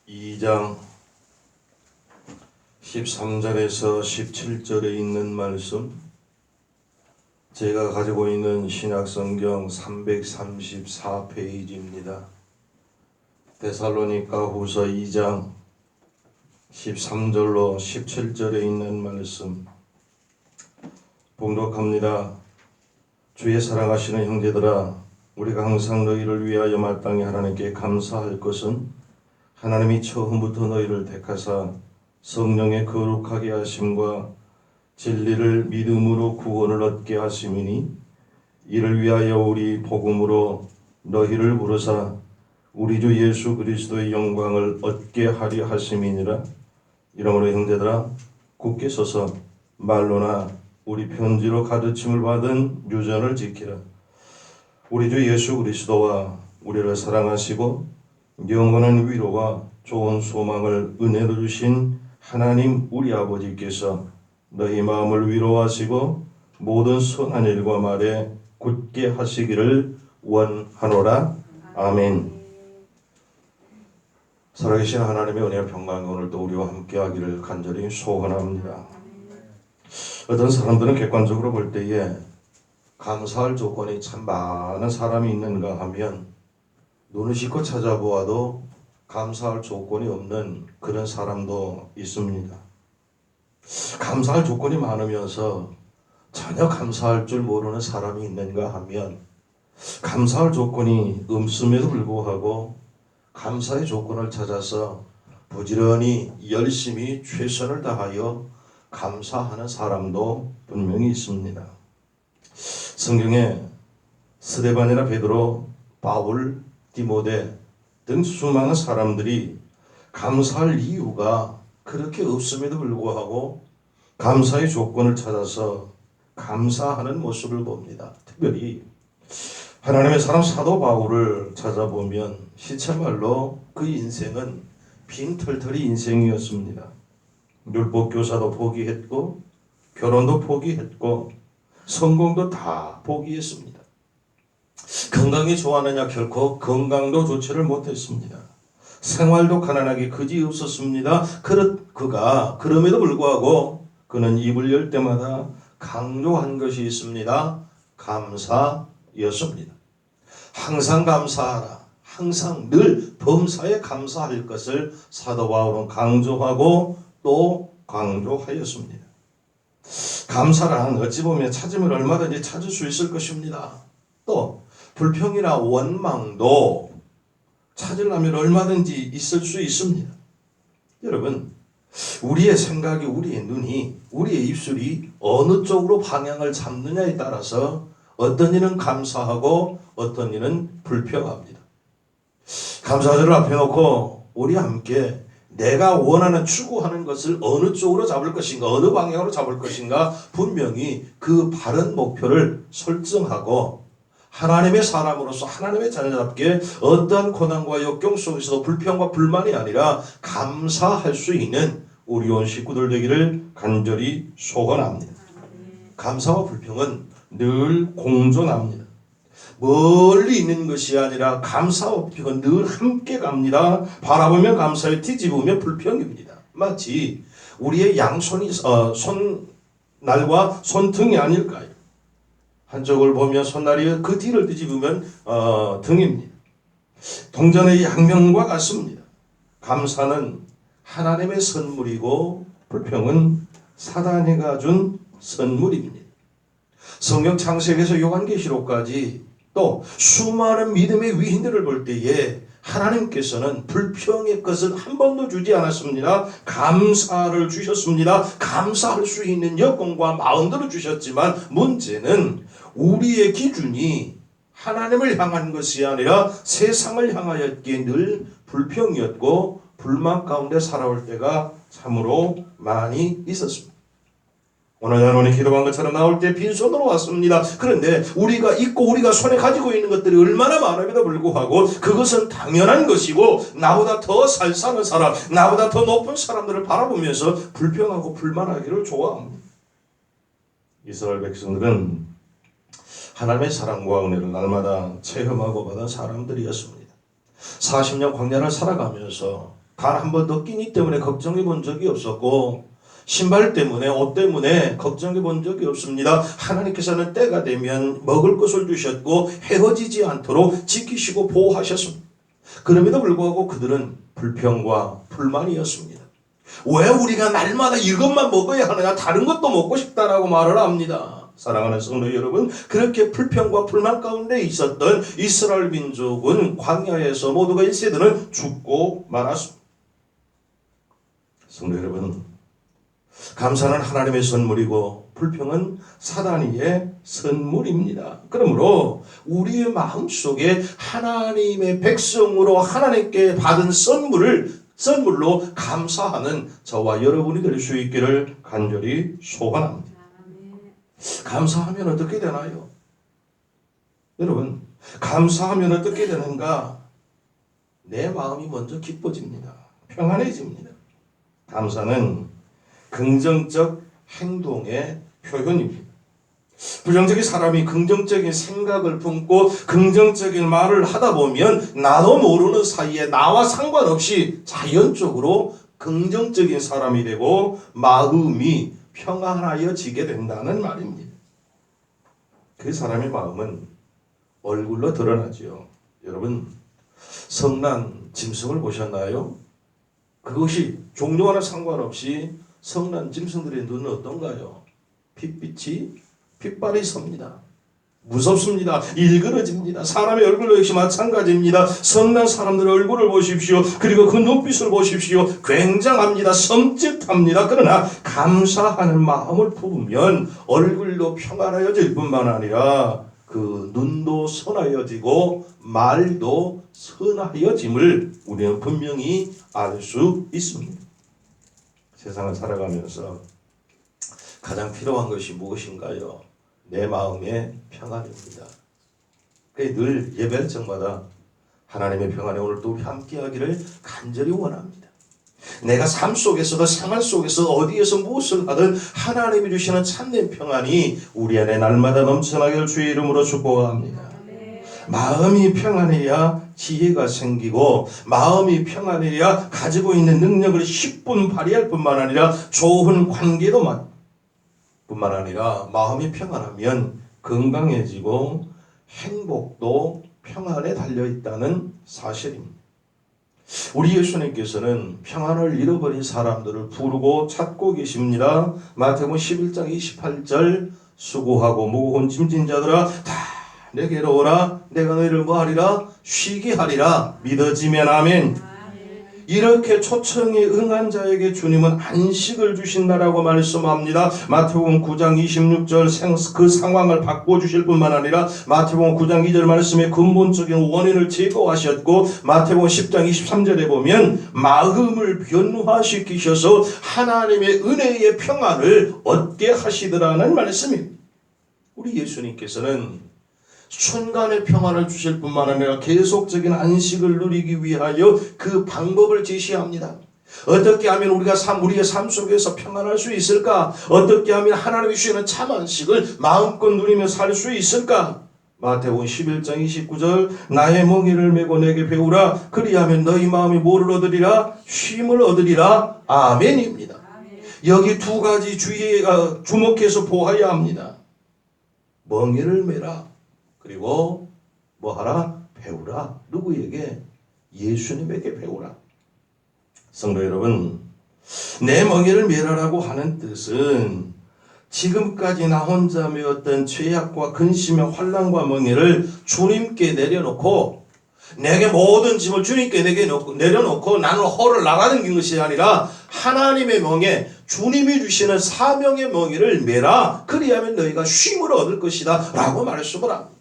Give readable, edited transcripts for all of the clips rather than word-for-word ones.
2장 13절에서 17절에 있는 말씀, 제가 가지고 있는 신약성경 334페이지입니다. 데살로니가 후서 2장 13절로 17절에 있는 말씀 봉독합니다. 주의 사랑하시는 형제들아, 우리가 항상 너희를 위하여 마땅히 하나님께 감사할 것은 하나님이 처음부터 너희를 택하사 성령의 거룩하게 하심과 진리를 믿음으로 구원을 얻게 하심이니, 이를 위하여 우리 복음으로 너희를 부르사 우리 주 예수 그리스도의 영광을 얻게 하려 하심이니라. 이러므로 형제들아, 굳게 서서 말로나 우리 편지로 가르침을 받은 유전을 지키라. 우리 주 예수 그리스도와 우리를 사랑하시고 영원한 위로와 좋은 소망을 은혜로 주신 하나님 우리 아버지께서 너희 마음을 위로하시고 모든 선한 일과 말에 굳게 하시기를 원하노라. 아멘. 살아계신 하나님의 은혜와 평강이 오늘도 우리와 함께 하기를 간절히 소원합니다. 어떤 사람들은 객관적으로 볼 때에 감사할 조건이 참 많은 사람이 있는가 하면 눈을 씻고 찾아보아도 감사할 조건이 없는 그런 사람도 있습니다. 감사할 조건이 많으면서 전혀 감사할 줄 모르는 사람이 있는가 하면 감사할 조건이 없음에도 불구하고 감사의 조건을 찾아서 부지런히 열심히 최선을 다하여 감사하는 사람도 분명히 있습니다. 성경에 스데반이나 베드로, 바울, 디모데 등 수많은 사람들이 감사할 이유가 그렇게 없음에도 불구하고 감사의 조건을 찾아서 감사하는 모습을 봅니다. 특별히 하나님의 사람 사도 바울을 찾아보면 시체말로 그 인생은 빈털터리 인생이었습니다. 율법교사도 포기했고 결혼도 포기했고 성공도 다 포기했습니다. 건강이 좋았느냐? 결코 건강도 좋지를 못했습니다. 생활도 가난하게 그지없었습니다. 그가 그럼에도 불구하고 그는 입을 열 때마다 강조한 것이 있습니다. 감사였습니다. 항상 감사하라. 항상 늘 범사에 감사할 것을 사도 바울은 강조하고 또 강조하였습니다. 감사란 어찌 보면 찾으면 얼마든지 찾을 수 있을 것입니다. 또 불평이나 원망도 찾으려면 얼마든지 있을 수 있습니다. 여러분, 우리의 생각이, 우리의 눈이, 우리의 입술이 어느 쪽으로 방향을 잡느냐에 따라서 어떤 이는 감사하고 어떤 이는 불평합니다. 감사절을 앞에 놓고 우리 함께 내가 원하는 추구하는 것을 어느 쪽으로 잡을 것인가, 어느 방향으로 잡을 것인가, 분명히 그 바른 목표를 설정하고 하나님의 사람으로서 하나님의 자녀답게 어떠한 고난과 역경 속에서도 불평과 불만이 아니라 감사할 수 있는 우리 온 식구들 되기를 간절히 소원합니다. 감사와 불평은 늘 공존합니다. 멀리 있는 것이 아니라 감사와 불평은 늘 함께 갑니다. 바라보면 감사에 뒤집으면 불평입니다. 마치 우리의 양손이 손날과 손등이 아닐까요? 한쪽을 보면 손날이 그 뒤를 뒤집으면 등입니다. 동전의 양면과 같습니다. 감사는 하나님의 선물이고 불평은 사단이가 준 선물입니다. 성경 창세기에서 요한계시록까지 또 수많은 믿음의 위인들을 볼 때에 하나님께서는 불평의 것을 한 번도 주지 않았습니다. 감사를 주셨습니다. 감사할 수 있는 여건과 마음들을 주셨지만 문제는 우리의 기준이 하나님을 향한 것이 아니라 세상을 향하였기에 늘 불평이었고 불만 가운데 살아올 때가 참으로 많이 있었습니다. 오늘 여러분이 기도한 것처럼 나올 때 빈손으로 왔습니다. 그런데 우리가 있고 우리가 손에 가지고 있는 것들이 얼마나 많음에도 불구하고 그것은 당연한 것이고 나보다 더 잘 사는 사람, 나보다 더 높은 사람들을 바라보면서 불평하고 불만하기를 좋아합니다. 이스라엘 백성들은 하나님의 사랑과 은혜를 날마다 체험하고 받은 사람들이었습니다. 40년 광야를 살아가면서 단 한 번도 끼니 때문에 걱정해 본 적이 없었고 신발 때문에 옷 때문에 걱정해 본 적이 없습니다. 하나님께서는 때가 되면 먹을 것을 주셨고 헤어지지 않도록 지키시고 보호하셨습니다. 그럼에도 불구하고 그들은 불평과 불만이었습니다. 왜 우리가 날마다 이것만 먹어야 하느냐, 다른 것도 먹고 싶다라고 말을 합니다. 사랑하는 성도 여러분, 그렇게 불평과 불만 가운데 있었던 이스라엘 민족은 광야에서 모두가 1세대는 죽고 말았습니다. 성도 여러분, 감사는 하나님의 선물이고 불평은 사단의 선물입니다. 그러므로 우리의 마음속에 하나님의 백성으로 하나님께 받은 선물로 감사하는 저와 여러분이 될 수 있기를 간절히 소원합니다. 감사하면 어떻게 되나요? 여러분, 감사하면 어떻게 되는가? 내 마음이 먼저 기뻐집니다. 평안해집니다. 감사는 긍정적 행동의 표현입니다. 부정적인 사람이 긍정적인 생각을 품고 긍정적인 말을 하다 보면 나도 모르는 사이에 나와 상관없이 자연적으로 긍정적인 사람이 되고 마음이 평안하여지게 된다는 말입니다. 그 사람의 마음은 얼굴로 드러나죠. 여러분, 성난 짐승을 보셨나요? 그것이 종류와는 상관없이 성난 짐승들의 눈은 어떤가요? 핏발이 섭니다. 무섭습니다. 일그러집니다. 사람의 얼굴도 역시 마찬가지입니다. 성난 사람들의 얼굴을 보십시오. 그리고 그 눈빛을 보십시오. 굉장합니다. 섬찟합니다. 그러나 감사하는 마음을 품으면 얼굴도 평안하여질 뿐만 아니라 그 눈도 선하여지고 말도 선하여짐을 우리는 분명히 알 수 있습니다. 세상을 살아가면서 가장 필요한 것이 무엇인가요? 내 마음의 평안입니다. 늘 예배할 적마다 하나님의 평안이 오늘도 우리 함께하기를 간절히 원합니다. 내가 삶 속에서도 생활 속에서 어디에서 무엇을 하든 하나님이 주시는 참된 평안이 우리 안에 날마다 넘쳐나길 주의 이름으로 축복합니다. 마음이 평안해야 지혜가 생기고 마음이 평안해야 가지고 있는 능력을 10분 발휘할 뿐만 아니라 좋은 관계도 뿐만 아니라 마음이 평안하면 건강해지고 행복도 평안에 달려있다는 사실입니다. 우리 예수님께서는 평안을 잃어버린 사람들을 부르고 찾고 계십니다. 마태복음 11장 28절 수고하고 무거운 짐진 자들아 다 내게로 오라 내가 너희를 뭐하리라? 쉬게 하리라. 믿어지면 아멘. 이렇게 초청에 응한 자에게 주님은 안식을 주신다라고 말씀합니다. 마태복음 9장 26절 그 상황을 바꿔주실 뿐만 아니라 마태복음 9장 2절 말씀에 근본적인 원인을 제거하셨고 마태복음 10장 23절에 보면 마음을 변화시키셔서 하나님의 은혜의 평안을 얻게 하시더라는 말씀입니다. 우리 예수님께서는 순간의 평안을 주실 뿐만 아니라 계속적인 안식을 누리기 위하여 그 방법을 제시합니다. 어떻게 하면 우리의 삶 속에서 평안할 수 있을까? 어떻게 하면 하나님이 주시는 참 안식을 마음껏 누리며 살 수 있을까? 마태복음 11장 29절 나의 멍에를 메고 내게 배우라 그리하면 너희 마음이 뭐를 얻으리라? 쉼을 얻으리라. 아멘입니다. 여기 두 가지 주목해서 보아야 합니다. 멍에를 메라. 그리고 뭐하라? 배우라. 누구에게? 예수님에게 배우라. 성도 여러분, 내 멍에를 메라라고 하는 뜻은 지금까지 나 혼자 메었던 죄악과 근심의 환난과 멍에를 주님께 내려놓고 내게 모든 짐을 주님께 내려놓고 나는 홀을 날아다니는 것이 아니라 하나님의 멍에 주님이 주시는 사명의 멍에를 메라. 그리하면 너희가 쉼을 얻을 것이다 라고 말씀을 합니다.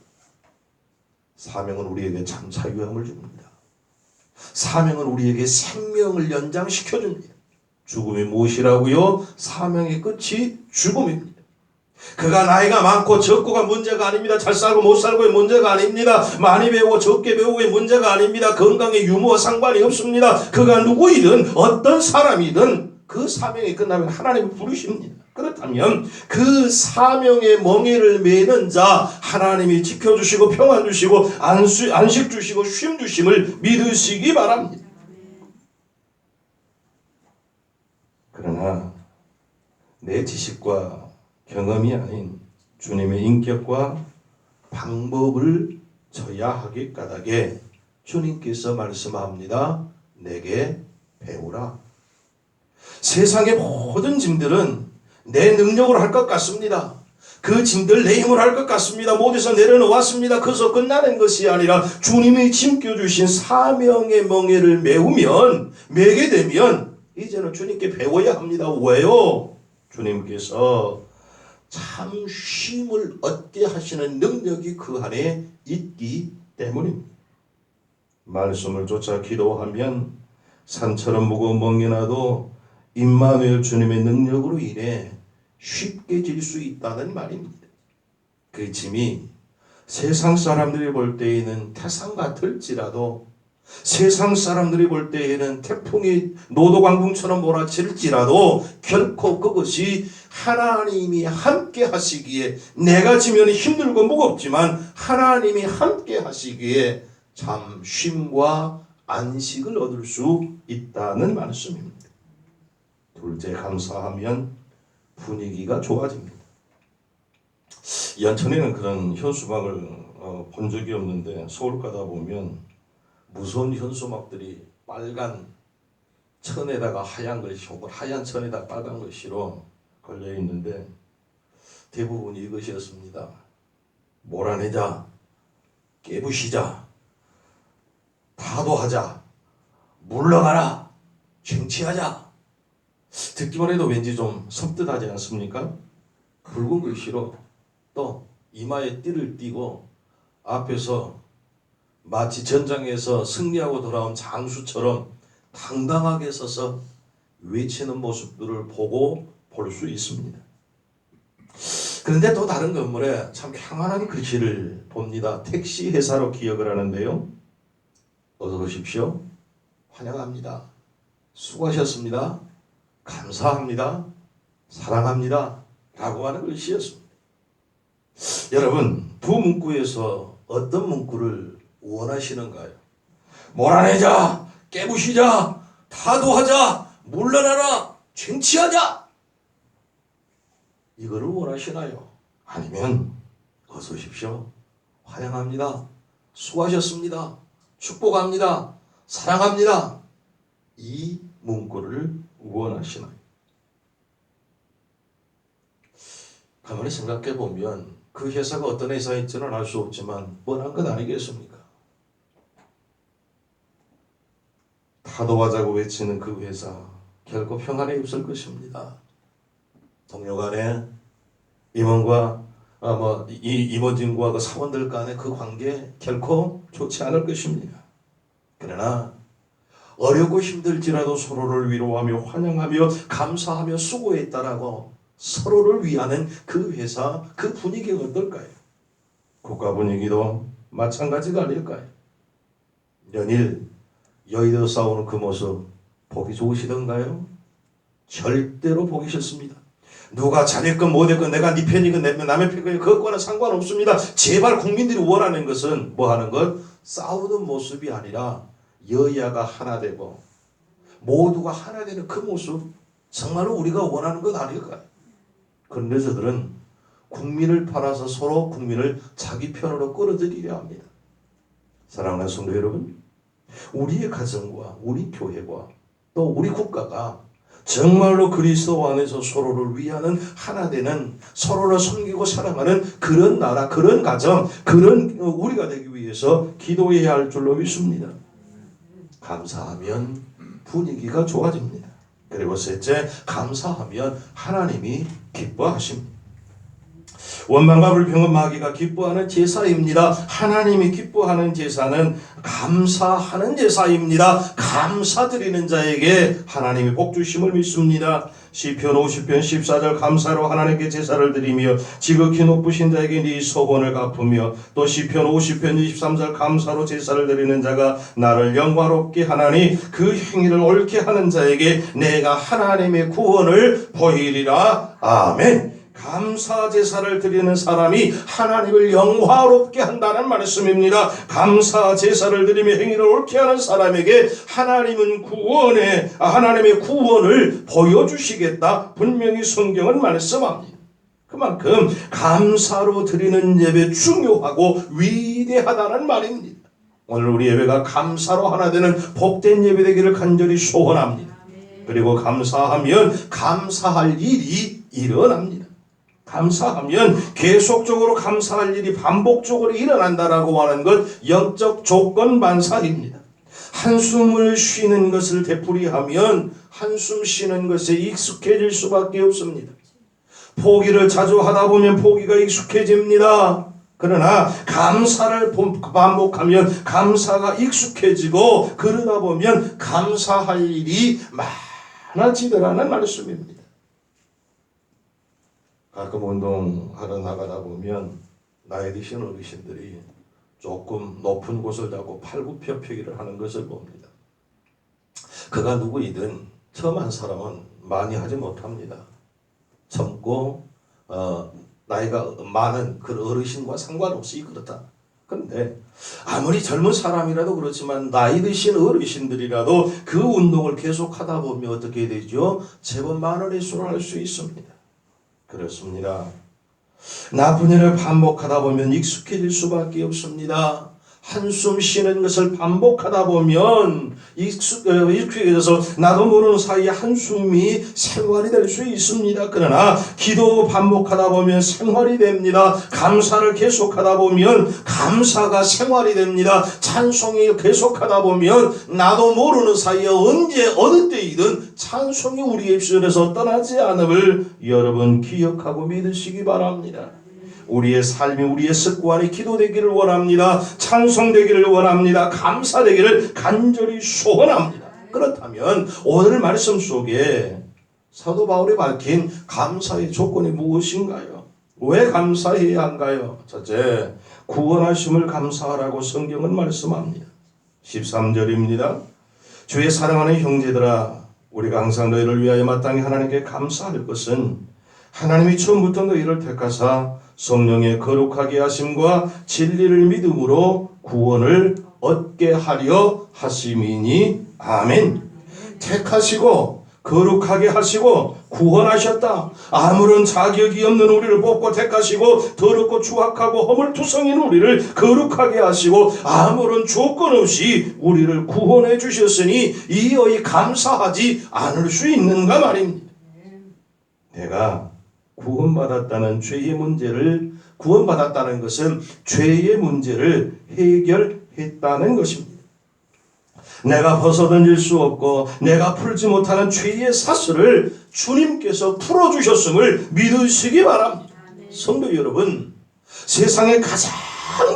사명은 우리에게 참 자유함을 줍니다. 사명은 우리에게 생명을 연장시켜줍니다. 죽음이 무엇이라고요? 사명의 끝이 죽음입니다. 그가 나이가 많고 적고가 문제가 아닙니다. 잘 살고 못 살고의 문제가 아닙니다. 많이 배우고 적게 배우고의 문제가 아닙니다. 건강의 유무와 상관이 없습니다. 그가 누구이든 어떤 사람이든 그 사명이 끝나면 하나님이 부르십니다. 그렇다면 그 사명의 멍에를 메는 자 하나님이 지켜주시고 평안 주시고 안식 주시고 쉼 주심을 믿으시기 바랍니다. 그러나 내 지식과 경험이 아닌 주님의 인격과 방법을 져야 하기 까닭에 주님께서 말씀합니다. 내게 배우라. 세상의 모든 짐들은 내 능력으로 할 것 같습니다. 그 짐들 내 힘으로 할 것 같습니다. 못해서 내려놓았습니다. 그래서 끝나는 것이 아니라 주님이 짐겨주신 사명의 멍에를 매게 되면 이제는 주님께 배워야 합니다. 왜요? 주님께서 참 쉼을 얻게 하시는 능력이 그 안에 있기 때문입니다. 말씀을 쫓아 기도하면 산처럼 무거운 멍이 나도 임마누엘 주님의 능력으로 인해 쉽게 질 수 있다는 말입니다. 그 짐이 세상 사람들이 볼 때에는 태산 같을지라도, 세상 사람들이 볼 때에는 태풍이 노도광풍처럼 몰아칠지라도 결코 그것이 하나님이 함께 하시기에, 내가 지면 힘들고 무겁지만 하나님이 함께 하시기에 참 쉼과 안식을 얻을 수 있다는 말씀입니다. 둘째, 감사하면 분위기가 좋아집니다. 연천에는 그런 현수막을 본 적이 없는데 서울 가다 보면 무서운 현수막들이 빨간 천에다가 하얀 글씨 혹은 하얀 천에다 빨간 글씨로 걸려 있는데 대부분 이것이었습니다. 몰아내자, 깨부시자, 타도하자, 물러가라, 쟁취하자. 듣기만 해도 왠지 좀 섬뜩하지 않습니까? 붉은 글씨로 또 이마에 띠를 띠고 앞에서 마치 전장에서 승리하고 돌아온 장수처럼 당당하게 서서 외치는 모습들을 보고 볼 수 있습니다. 그런데 또 다른 건물에 참 평안한 글씨를 봅니다. 택시 회사로 기억을 하는데요. 어서 오십시오. 환영합니다. 수고하셨습니다. 감사합니다. 사랑합니다. 라고 하는 글씨였습니다. 여러분, 두 문구에서 어떤 문구를 원하시는가요? 몰아내자, 깨부시자, 타도하자, 물러나라, 쟁취하자. 이거를 원하시나요? 아니면 어서 오십시오. 환영합니다. 수고하셨습니다. 축복합니다. 사랑합니다. 이 문구를 원하시나요? 가만히 생각해 보면 그 회사가 어떤 회사일지는 알 수 없지만 뻔한 것 아니겠습니까? 타도하자고 외치는 그 회사 결코 평안에 없을 것입니다. 동료 간에 임원과 임원진과 그 사원들 간의 그 관계 결코 좋지 않을 것입니다. 그러나 어렵고 힘들지라도 서로를 위로하며 환영하며 감사하며 수고했다라고 서로를 위하는 그 회사, 그 분위기가 어떨까요? 국가 분위기도 마찬가지가 아닐까요? 연일 여의도 싸우는 그 모습 보기 좋으시던가요? 절대로 보기 싫습니다. 누가 잘했건 못했건 내가 네 편이건 남의 편이건 그것과는 상관없습니다. 제발 국민들이 원하는 것은 뭐 하는 것? 싸우는 모습이 아니라 여야가 하나 되고 모두가 하나 되는 그 모습, 정말로 우리가 원하는 것 아닐까요? 그런데 저들은 국민을 팔아서 서로 국민을 자기 편으로 끌어들이려 합니다. 사랑하는 성도 여러분, 우리의 가정과 우리 교회와 또 우리 국가가 정말로 그리스도 안에서 서로를 위하는 하나 되는, 서로를 섬기고 사랑하는 그런 나라, 그런 가정, 그런 우리가 되기 위해서 기도해야 할 줄로 믿습니다. 감사하면 분위기가 좋아집니다. 그리고 셋째, 감사하면 하나님이 기뻐하십니다. 원망과 불평은 마귀가 기뻐하는 제사입니다. 하나님이 기뻐하는 제사는 감사하는 제사입니다. 감사드리는 자에게 하나님이 복 주심을 믿습니다. 시편 50편 14절 감사로 하나님께 제사를 드리며 지극히 높으신 자에게 네 소원을 갚으며, 또 시편 50편 23절 감사로 제사를 드리는 자가 나를 영화롭게 하나니 그 행위를 옳게 하는 자에게 내가 하나님의 구원을 보이리라. 아멘. 감사 제사를 드리는 사람이 하나님을 영화롭게 한다는 말씀입니다. 감사 제사를 드리며 행위를 옳게 하는 사람에게 하나님은 하나님의 구원을 보여주시겠다. 분명히 성경은 말씀합니다. 그만큼 감사로 드리는 예배 중요하고 위대하다는 말입니다. 오늘 우리 예배가 감사로 하나 되는 복된 예배 되기를 간절히 소원합니다. 그리고 감사하면 감사할 일이 일어납니다. 감사하면 계속적으로 감사할 일이 반복적으로 일어난다라고 하는 것 영적 조건 반사입니다. 한숨을 쉬는 것을 되풀이하면 한숨 쉬는 것에 익숙해질 수밖에 없습니다. 포기를 자주 하다 보면 포기가 익숙해집니다. 그러나 감사를 반복하면 감사가 익숙해지고 그러다 보면 감사할 일이 많아지더라는 말씀입니다. 가끔 운동하러 나가다 보면 나이 드신 어르신들이 조금 높은 곳을 잡고 팔굽혀펴기를 하는 것을 봅니다. 그가 누구이든 처음 한 사람은 많이 하지 못합니다. 젊고 나이가 많은 그 어르신과 상관없이 그렇다. 그런데 아무리 젊은 사람이라도 그렇지만 나이 드신 어르신들이라도 그 운동을 계속하다 보면 어떻게 되죠? 제법 많은 횟수를 할 수 있습니다. 그렇습니다. 나쁜 일을 반복하다 보면 익숙해질 수밖에 없습니다. 한숨 쉬는 것을 반복하다 보면 익숙해져서 나도 모르는 사이에 한숨이 생활이 될 수 있습니다. 그러나 기도 반복하다 보면 생활이 됩니다. 감사를 계속하다 보면 감사가 생활이 됩니다. 찬송이 계속하다 보면 나도 모르는 사이에 언제 어느 때이든 찬송이 우리의 입술에서 떠나지 않음을 여러분 기억하고 믿으시기 바랍니다. 우리의 삶이 우리의 습관이 기도되기를 원합니다. 찬송되기를 원합니다. 감사되기를 간절히 소원합니다. 그렇다면 오늘 말씀 속에 사도 바울이 밝힌 감사의 조건이 무엇인가요? 왜 감사해야 한가요? 첫째, 구원하심을 감사하라고 성경은 말씀합니다. 13절입니다. 주의 사랑하는 형제들아, 우리가 항상 너희를 위하여 마땅히 하나님께 감사할 것은 하나님이 처음부터 너희를 택하사 성령의 거룩하게 하심과 진리를 믿음으로 구원을 얻게 하려 하심이니. 아멘. 택하시고 거룩하게 하시고 구원하셨다. 아무런 자격이 없는 우리를 뽑고 택하시고 더럽고 추악하고 허물투성인 우리를 거룩하게 하시고 아무런 조건 없이 우리를 구원해 주셨으니 이어이 감사하지 않을 수 있는가 말입니다. 내가 구원받았다는 것은 죄의 문제를 해결했다는 것입니다. 내가 벗어던질 수 없고 내가 풀지 못하는 죄의 사슬을 주님께서 풀어주셨음을 믿으시기 바랍니다. 성도 여러분, 세상에 가장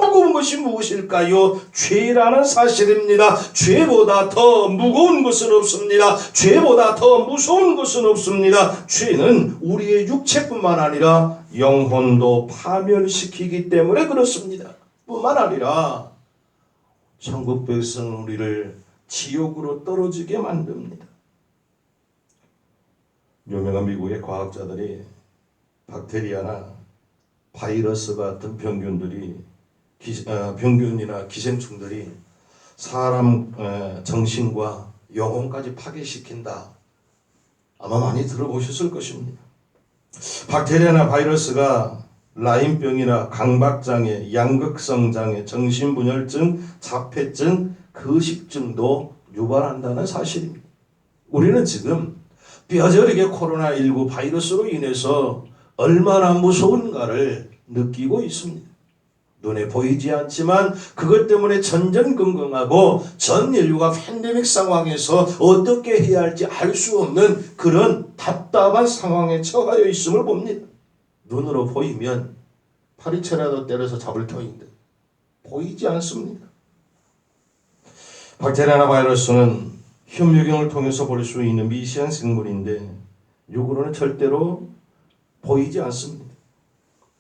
무거운 것이 무엇일까요? 죄라는 사실입니다. 죄보다 더 무거운 것은 없습니다. 죄보다 더 무서운 것은 없습니다. 죄는 우리의 육체뿐만 아니라 영혼도 파멸시키기 때문에 그렇습니다. 뿐만 아니라 천국 백성 우리를 지옥으로 떨어지게 만듭니다. 유명한 미국의 과학자들이 박테리아나 바이러스 같은 병균이나 기생충들이 사람 정신과 영혼까지 파괴시킨다. 아마 많이 들어보셨을 것입니다. 박테리아나 바이러스가 라임병이나 강박장애, 양극성장애, 정신분열증, 자폐증, 거식증도 유발한다는 사실입니다. 우리는 지금 뼈저리게 코로나19 바이러스로 인해서 얼마나 무서운가를 느끼고 있습니다. 눈에 보이지 않지만 그것 때문에 전전긍긍하고 전 인류가 팬데믹 상황에서 어떻게 해야 할지 알 수 없는 그런 답답한 상황에 처하여 있음을 봅니다. 눈으로 보이면 파리채라도 때려서 잡을 터인데 보이지 않습니다. 박테리아나 바이러스는 흉유경을 통해서 볼 수 있는 미세한 생물인데 육으로는 절대로 보이지 않습니다.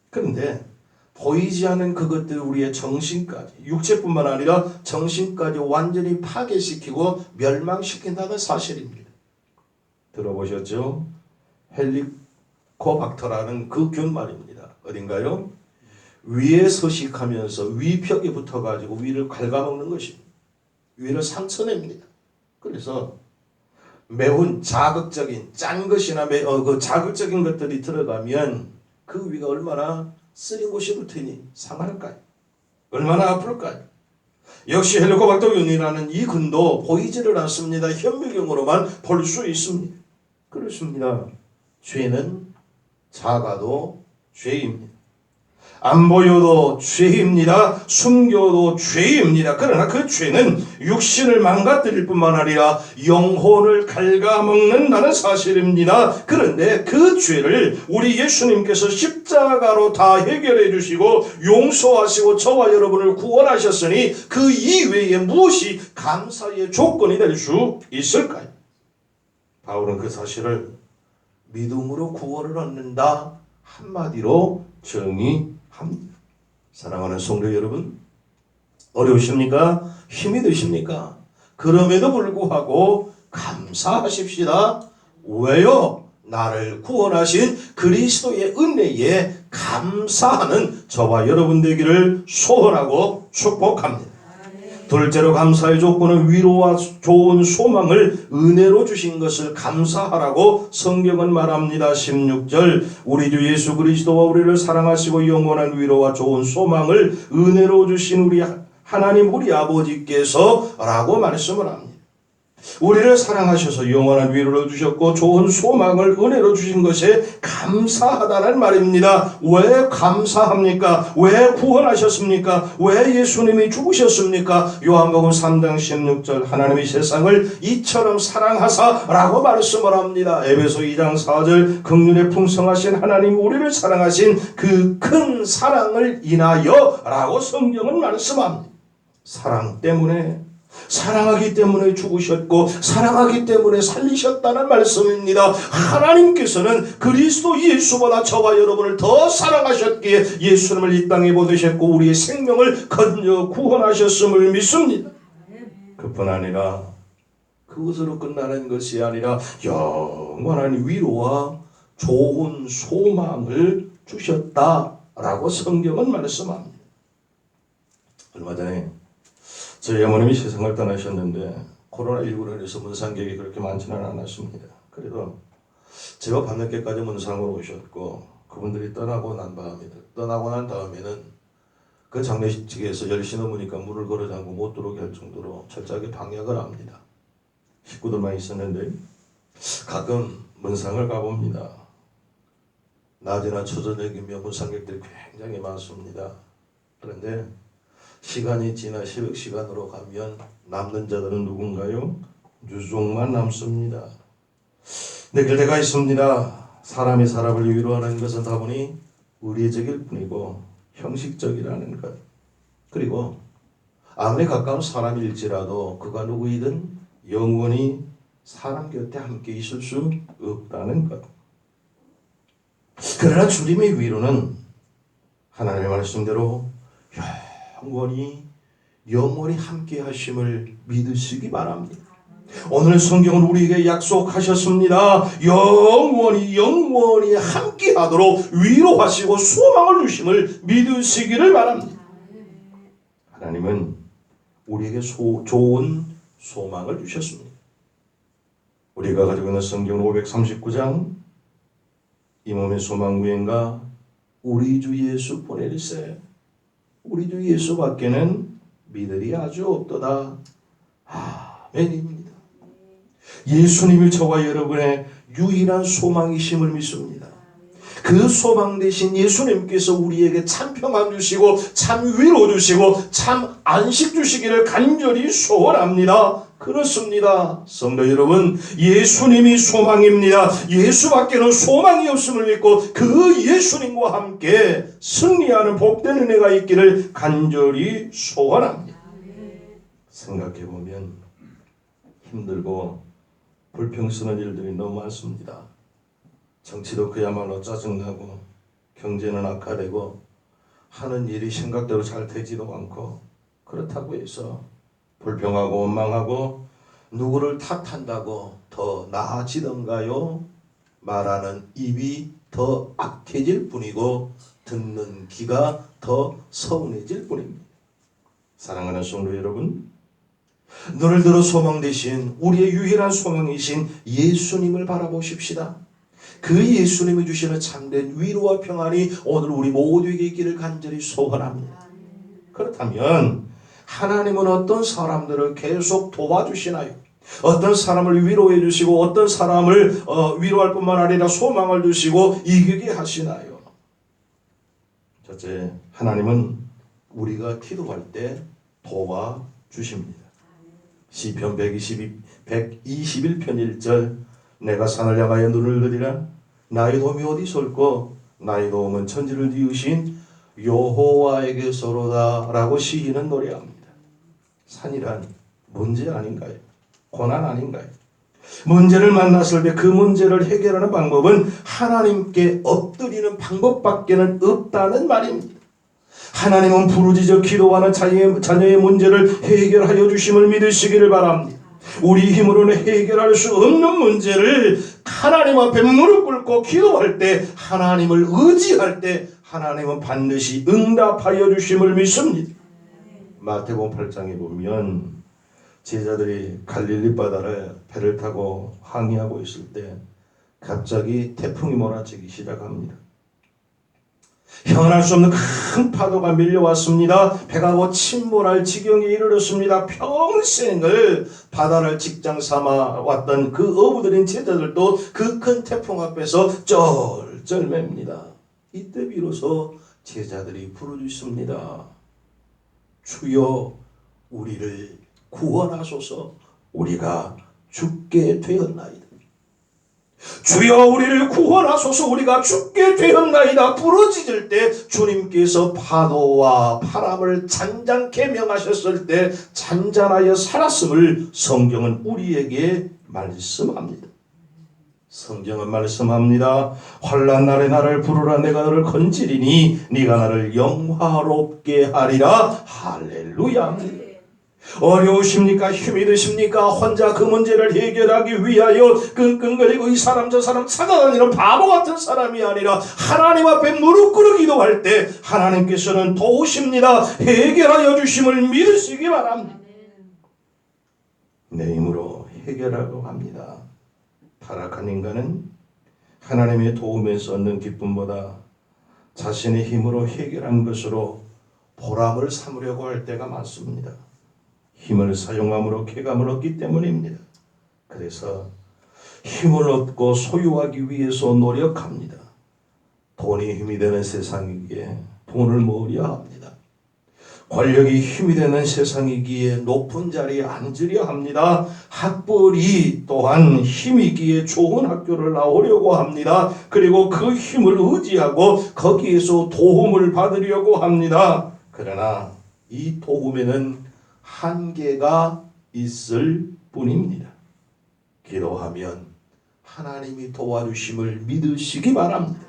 그런데 보이지 않는 그것들 우리의 정신까지, 육체뿐만 아니라 정신까지 완전히 파괴시키고 멸망시킨다는 사실입니다. 들어보셨죠? 고박터라는 그 균말입니다. 어딘가요? 위에 서식하면서 위벽에 붙어가지고 위를 갉아먹는 것입니다. 위를 상처냅니다. 그래서 매운 자극적인 짠 것이나 그 자극적인 것들이 들어가면 그 위가 얼마나 쓰린 곳이 올 테니 상할까요? 얼마나 아플까요? 역시 헬리코박터균이라는 이 근도 보이지를 않습니다. 현미경으로만 볼 수 있습니다. 그렇습니다. 죄는 작아도 죄입니다. 안 보여도 죄입니다. 숨겨도 죄입니다. 그러나 그 죄는 육신을 망가뜨릴 뿐만 아니라 영혼을 갉아먹는다는 사실입니다. 그런데 그 죄를 우리 예수님께서 십자가로 다 해결해 주시고 용서하시고 저와 여러분을 구원하셨으니 그 이외에 무엇이 감사의 조건이 될 수 있을까요? 바울은 그 사실을 믿음으로 구원을 얻는다 한마디로 정의합니다. 사랑하는 성도 여러분, 어려우십니까? 힘이 드십니까? 그럼에도 불구하고 감사하십시다. 왜요? 나를 구원하신 그리스도의 은혜에 감사하는 저와 여러분 되기를 소원하고 축복합니다. 둘째로 감사의 조건은 위로와 좋은 소망을 은혜로 주신 것을 감사하라고 성경은 말합니다. 16절 우리 주 예수 그리스도와 우리를 사랑하시고 영원한 위로와 좋은 소망을 은혜로 주신 우리 하나님 우리 아버지께서 라고 말씀을 합니다. 우리를 사랑하셔서 영원한 위로를 주셨고 좋은 소망을 은혜로 주신 것에 감사하다는 말입니다. 왜 감사합니까? 왜 구원하셨습니까? 왜 예수님이 죽으셨습니까? 요한복음 3장 16절 하나님이 세상을 이처럼 사랑하사 라고 말씀을 합니다. 에베소 2장 4절 긍휼에 풍성하신 하나님 우리를 사랑하신 그 큰 사랑을 인하여 라고 성경은 말씀합니다. 사랑 때문에 사랑하기 때문에 죽으셨고 사랑하기 때문에 살리셨다는 말씀입니다. 하나님께서는 그리스도 예수보다 저와 여러분을 더 사랑하셨기에 예수님을 이 땅에 보내셨고 우리의 생명을 건져 구원하셨음을 믿습니다. 그뿐 아니라 그것으로 끝나는 것이 아니라 영원한 위로와 좋은 소망을 주셨다라고 성경은 말씀합니다. 얼마 전에 저희 어머님이 세상을 떠나셨는데 코로나19로 인해서 문상객이 그렇게 많지는 않았습니다. 그래도 제가 밤늦게까지 문상으로 오셨고 그분들이 떠나고 난 다음에는 그 장례식에서 10시 넘으니까 문을 걸어 잠그고 못 들어오게 할 정도로 철저하게 방역을 합니다. 식구들만 있었는데 가끔 문상을 가봅니다. 낮이나 초저녁이며 문상객들이 굉장히 많습니다. 그런데 시간이 지나 새벽 시간으로 가면 남는 자들은 누군가요? 유족만 남습니다. 느낄 때가 있습니다. 사람이 사람을 위로하는 것은 다분히 의례적일 뿐이고 형식적이라는 것. 그리고 아무리 가까운 사람일지라도 그가 누구이든 영원히 사람 곁에 함께 있을 수 없다는 것. 그러나 주님의 위로는 하나님의 말씀대로 영원히 함께 하심을 믿으시기 바랍니다. 오늘 성경은 우리에게 약속하셨습니다. 영원히 함께 하도록 위로하시고 소망을 주심을 믿으시기를 바랍니다. 하나님은 우리에게 좋은 소망을 주셨습니다. 우리가 가지고 있는 성경 539장 이 몸의 소망 무엔가 우리 주 예수 보내리세 우리 주 예수밖에는 믿으리 아주 없도다. 아멘입니다. 예수님이 저와 여러분의 유일한 소망이심을 믿습니다. 그 소망 대신 예수님께서 우리에게 참 평안 주시고 참 위로 주시고 참 안식 주시기를 간절히 소원합니다. 그렇습니다. 성도 여러분, 예수님이 소망입니다. 예수밖에는 소망이 없음을 믿고 그 예수님과 함께 승리하는 복된 은혜가 있기를 간절히 소원합니다. 생각해보면 힘들고 불평스러운 일들이 너무 많습니다. 정치도 그야말로 짜증나고 경제는 악화되고 하는 일이 생각대로 잘 되지도 않고 그렇다고 해서 불평하고 원망하고 누구를 탓한다고 더 나아지던가요? 말하는 입이 더 악해질 뿐이고 듣는 귀가 더 서운해질 뿐입니다. 사랑하는 성도 여러분, 눈을 들어 소망 되신 우리의 유일한 소망이신 예수님을 바라보십시다. 그 예수님이 주시는 참된 위로와 평안이 오늘 우리 모두에게 있기를 간절히 소원합니다. 그렇다면 하나님은 어떤 사람들을 계속 도와주시나요? 어떤 사람을 위로해 주시고 어떤 사람을 위로할 뿐만 아니라 소망을 주시고 이기게 하시나요? 첫째, 하나님은 우리가 기도할 때 도와주십니다. 시편 121편 1절, 내가 산을 향하여 눈을 들이라 나의 도움이 어디sol까? 나의 도움은 천지를 지으신 여호와에게서로다 라고 시인은 노래합니다. 산이란 문제 아닌가요? 고난 아닌가요? 문제를 만났을 때 그 문제를 해결하는 방법은 하나님께 엎드리는 방법밖에는 없다는 말입니다. 하나님은 부르짖어 기도하는 자녀의 문제를 해결하여 주심을 믿으시기를 바랍니다. 우리 힘으로는 해결할 수 없는 문제를 하나님 앞에 무릎 꿇고 기도할 때, 하나님을 의지할 때 하나님은 반드시 응답하여 주심을 믿습니다. 마태복음 8장에 보면 제자들이 갈릴리 바다를 배를 타고 항해하고 있을 때 갑자기 태풍이 몰아치기 시작합니다. 형언할 수 없는 큰 파도가 밀려왔습니다. 배가 곧 침몰할 지경에 이르렀습니다. 평생을 바다를 직장 삼아 왔던 그 어부들인 제자들도 그 큰 태풍 앞에서 쩔쩔맵니다. 이때 비로소 제자들이 부르짖습니다. 주여 우리를 구원하소서, 우리가 죽게 되었나이다. 주여 우리를 구원하소서, 우리가 죽게 되었나이다. 부르짖을 때 주님께서 파도와 바람을 잔잔케 명하셨을 때 잔잔하여 살았음을 성경은 우리에게 말씀합니다. 성경은 말씀합니다. 환난 날에 나를 부르라, 내가 너를 건지리니 네가 나를 영화롭게 하리라. 할렐루야. 어려우십니까? 힘이 드십니까? 혼자 그 문제를 해결하기 위하여 끙끙거리고 이 사람 저 사람 찾아다니는 바보 같은 사람이 아니라 하나님 앞에 무릎 꿇어 기도할 때 하나님께서는 도우십니다. 해결하여 주심을 믿으시기 바랍니다. 내 힘으로 해결하려고 합니다. 타락한 인간은 하나님의 도움에서 얻는 기쁨보다 자신의 힘으로 해결한 것으로 보람을 삼으려고 할 때가 많습니다. 힘을 사용함으로 쾌감을 얻기 때문입니다. 그래서 힘을 얻고 소유하기 위해서 노력합니다. 돈이 힘이 되는 세상이기에 돈을 모으려 합니다. 권력이 힘이 되는 세상이기에 높은 자리에 앉으려 합니다. 학벌이 또한 힘이기에 좋은 학교를 나오려고 합니다. 그리고 그 힘을 의지하고 거기에서 도움을 받으려고 합니다. 그러나 이 도움에는 한계가 있을 뿐입니다. 기도하면 하나님이 도와주심을 믿으시기 바랍니다.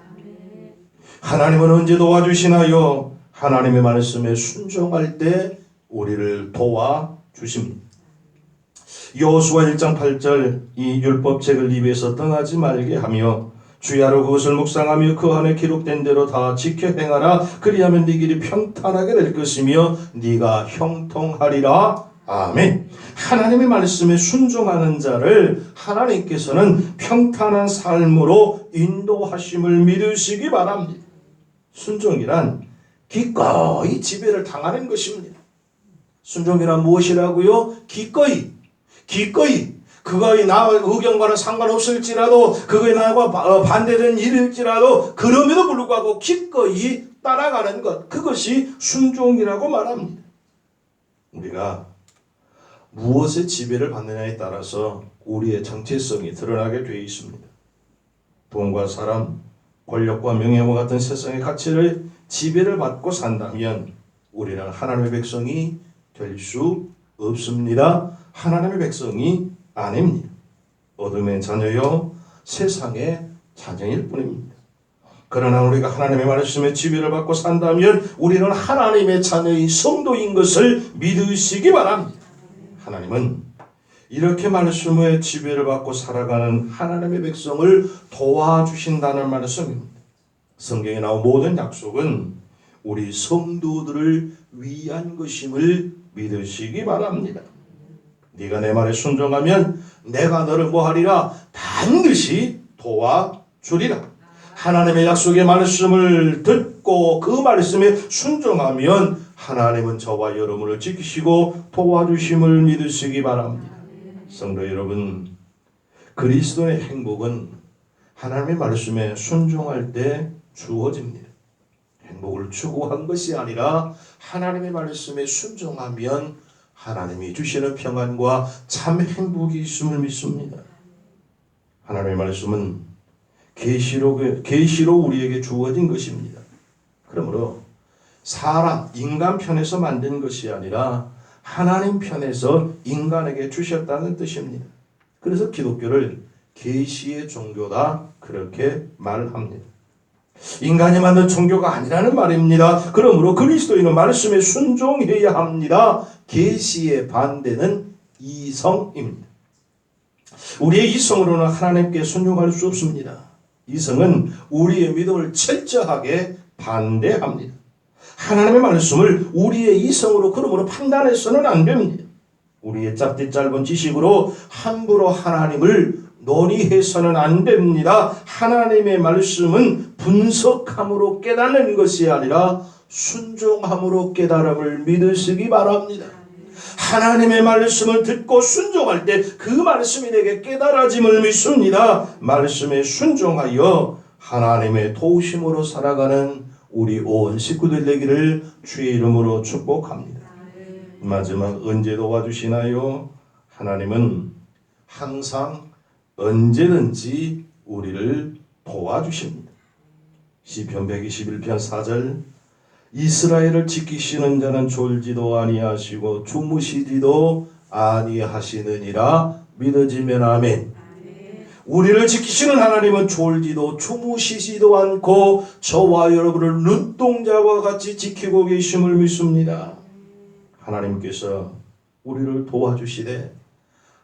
하나님은 언제 도와주시나요? 하나님의 말씀에 순종할 때 우리를 도와주십니다. 여호수아 1장 8절, 이 율법책을 입에서 떠나지 말게 하며 주야로 그것을 묵상하며 그 안에 기록된 대로 다 지켜 행하라. 그리하면 네 길이 평탄하게 될 것이며 네가 형통하리라. 아멘. 하나님의 말씀에 순종하는 자를 하나님께서는 평탄한 삶으로 인도하심을 믿으시기 바랍니다. 순종이란 기꺼이 지배를 당하는 것입니다. 순종이란 무엇이라고요? 기꺼이 그거의 나 의견과는 상관없을지라도 그거에 나와 반대된 일일지라도 그럼에도 불구하고 기꺼이 따라가는 것, 그것이 순종이라고 말합니다. 우리가 무엇의 지배를 받느냐에 따라서 우리의 정체성이 드러나게 되어 있습니다. 돈과 사람, 권력과 명예와 같은 세상의 가치를 지배를 받고 산다면 우리는 하나님의 백성이 될 수 없습니다. 하나님의 백성이 아닙니다. 어둠의 자녀요 세상의 자녀일 뿐입니다. 그러나 우리가 하나님의 말씀에 지배를 받고 산다면 우리는 하나님의 자녀의 성도인 것을 믿으시기 바랍니다. 하나님은 이렇게 말씀의 지배를 받고 살아가는 하나님의 백성을 도와주신다는 말씀입니다. 성경에 나온 모든 약속은 우리 성도들을 위한 것임을 믿으시기 바랍니다. 네가 내 말에 순종하면 내가 너를 뭐하리라? 반드시 도와주리라. 하나님의 약속의 말씀을 듣고 그 말씀에 순종하면 하나님은 저와 여러분을 지키시고 도와주심을 믿으시기 바랍니다. 성도 여러분, 그리스도의 행복은 하나님의 말씀에 순종할 때 주어집니다. 행복을 추구한 것이 아니라 하나님의 말씀에 순종하면 하나님이 주시는 평안과 참 행복이 있음을 믿습니다. 하나님의 말씀은 계시로 우리에게 주어진 것입니다. 그러므로 사람, 인간 편에서 만든 것이 아니라 하나님 편에서 인간에게 주셨다는 뜻입니다. 그래서 기독교를 계시의 종교다 그렇게 말합니다. 인간이 만든 종교가 아니라는 말입니다. 그러므로 그리스도인은 말씀에 순종해야 합니다. 계시의 반대는 이성입니다. 우리의 이성으로는 하나님께 순종할 수 없습니다. 이성은 우리의 믿음을 철저하게 반대합니다. 하나님의 말씀을 우리의 이성으로 그러므로 판단해서는 안 됩니다. 우리의 짧은 지식으로 함부로 하나님을 논의해서는 안 됩니다. 하나님의 말씀은 분석함으로 깨닫는 것이 아니라 순종함으로 깨달음을 믿으시기 바랍니다. 하나님의 말씀을 듣고 순종할 때 그 말씀이 내게 깨달아짐을 믿습니다. 말씀에 순종하여 하나님의 도우심으로 살아가는 우리 온 식구들 되기를 주의 이름으로 축복합니다. 마지막 언제 도와주시나요? 하나님은 항상 언제든지 우리를 도와주십니다. 시편 121편 4절 이스라엘을 지키시는 자는 졸지도 아니하시고 주무시지도 아니하시느니라 믿어지면 아멘. 우리를 지키시는 하나님은 졸지도 주무시지도 않고 저와 여러분을 눈동자와 같이 지키고 계심을 믿습니다. 하나님께서 우리를 도와주시되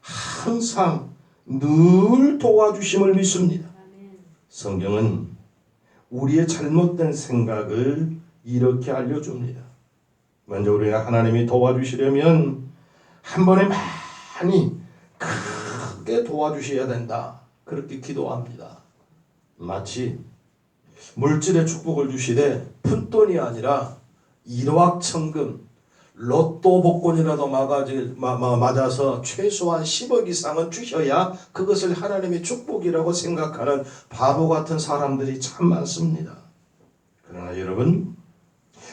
항상 늘 도와주심을 믿습니다. 성경은 우리의 잘못된 생각을 이렇게 알려줍니다. 먼저 우리가 하나님이 도와주시려면 한 번에 많이 크게 도와주셔야 된다. 그렇게 기도합니다. 마치 물질의 축복을 주시되 푼돈이 아니라 일확천금 로또 복권이라도 맞아서 최소한 10억 이상은 주셔야 그것을 하나님의 축복이라고 생각하는 바보 같은 사람들이 참 많습니다. 그러나 여러분,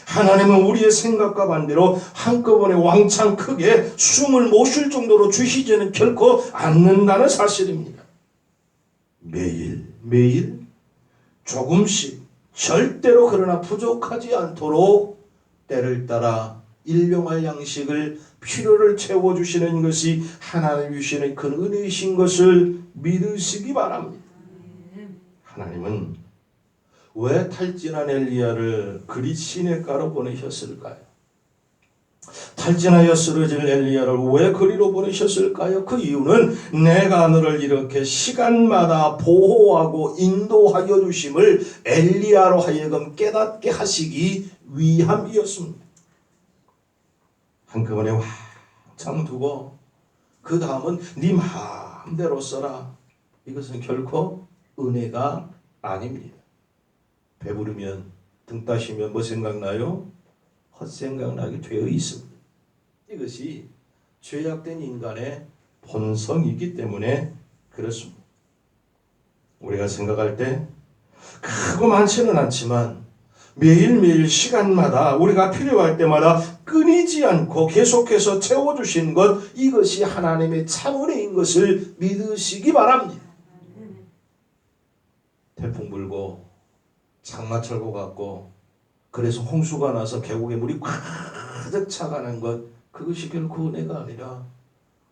하나님은 우리의 생각과 반대로 한꺼번에 왕창 크게 숨을 못 쉴 정도로 주시지는 결코 않는다는 사실입니다. 매일 조금씩 절대로 그러나 부족하지 않도록 때를 따라 일용할 양식을 필요를 채워주시는 것이 하나님이 주시는 큰 은혜이신 것을 믿으시기 바랍니다. 하나님은 왜 탈진한 엘리야를 그리 시냇가로 보내셨을까요? 탈진하여 쓰러질 엘리야를 왜 그리로 보내셨을까요? 그 이유는 내가 너를 이렇게 시간마다 보호하고 인도하여 주심을 엘리야로 하여금 깨닫게 하시기 위함이었습니다. 한꺼번에 왕창 두고 그 다음은 네 마음대로 써라. 이것은 결코 은혜가 아닙니다. 배부르면 등 따시면 뭐 생각나요? 헛생각나게 되어 있습니다. 이것이 죄악된 인간의 본성이기 때문에 그렇습니다. 우리가 생각할 때 크고 많지는 않지만 매일매일 시간마다 우리가 필요할 때마다 끊이지 않고 계속해서 채워주신 것, 이것이 하나님의 참 은혜인 것을 믿으시기 바랍니다. 태풍 불고 장마철고 같고 그래서 홍수가 나서 계곡에 물이 가득 차가는 것, 그것이 결코 은혜가 아니라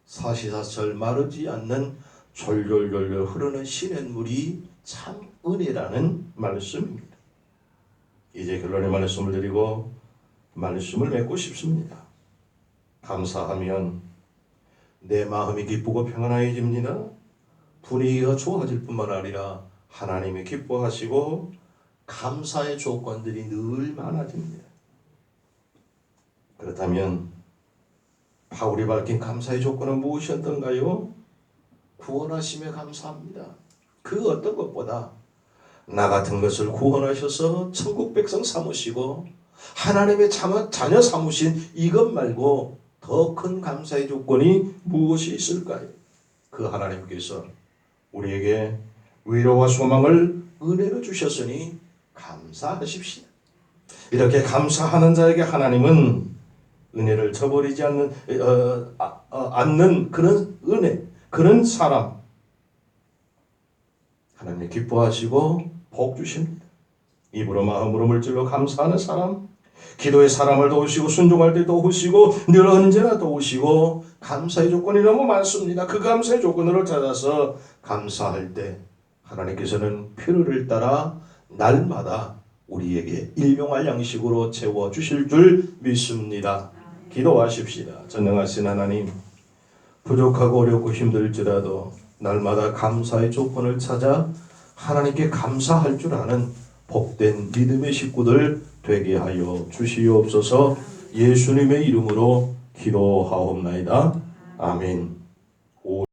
사시사철 마르지 않는 졸졸졸졸 흐르는 시냇물이 참 은혜라는 말씀입니다. 이제 결론의 말씀을 드리고 말씀을 맺고 싶습니다. 감사하면 내 마음이 기쁘고 평안해집니다. 분위기가 좋아질 뿐만 아니라 하나님이 기뻐하시고 감사의 조건들이 늘 많아집니다. 그렇다면 바울이 밝힌 감사의 조건은 무엇이었던가요? 구원하심에 감사합니다. 그 어떤 것보다 나 같은 것을 구원하셔서 천국 백성 삼으시고 하나님의 자녀 삼으신 이것 말고 더 큰 감사의 조건이 무엇이 있을까요? 그 하나님께서 우리에게 위로와 소망을 은혜로 주셨으니 감사하십시다. 이렇게 감사하는 자에게 하나님은 은혜를 저버리지 않는 그런 은혜, 그런 사람, 하나님 기뻐하시고 복 주십니다. 입으로 마음으로 물질로 감사하는 사람, 기도의 사람을 도우시고 순종할 때 도우시고 늘 언제나 도우시고 감사의 조건이 너무 많습니다. 그 감사의 조건으로 찾아서 감사할 때 하나님께서는 필요를 따라 날마다 우리에게 일용할 양식으로 채워주실 줄 믿습니다. 기도하십시다. 전능하신 하나님, 부족하고 어렵고 힘들지라도 날마다 감사의 조건을 찾아 하나님께 감사할 줄 아는 복된 믿음의 식구들 되게 하여 주시옵소서. 예수님의 이름으로 기도하옵나이다. 아멘.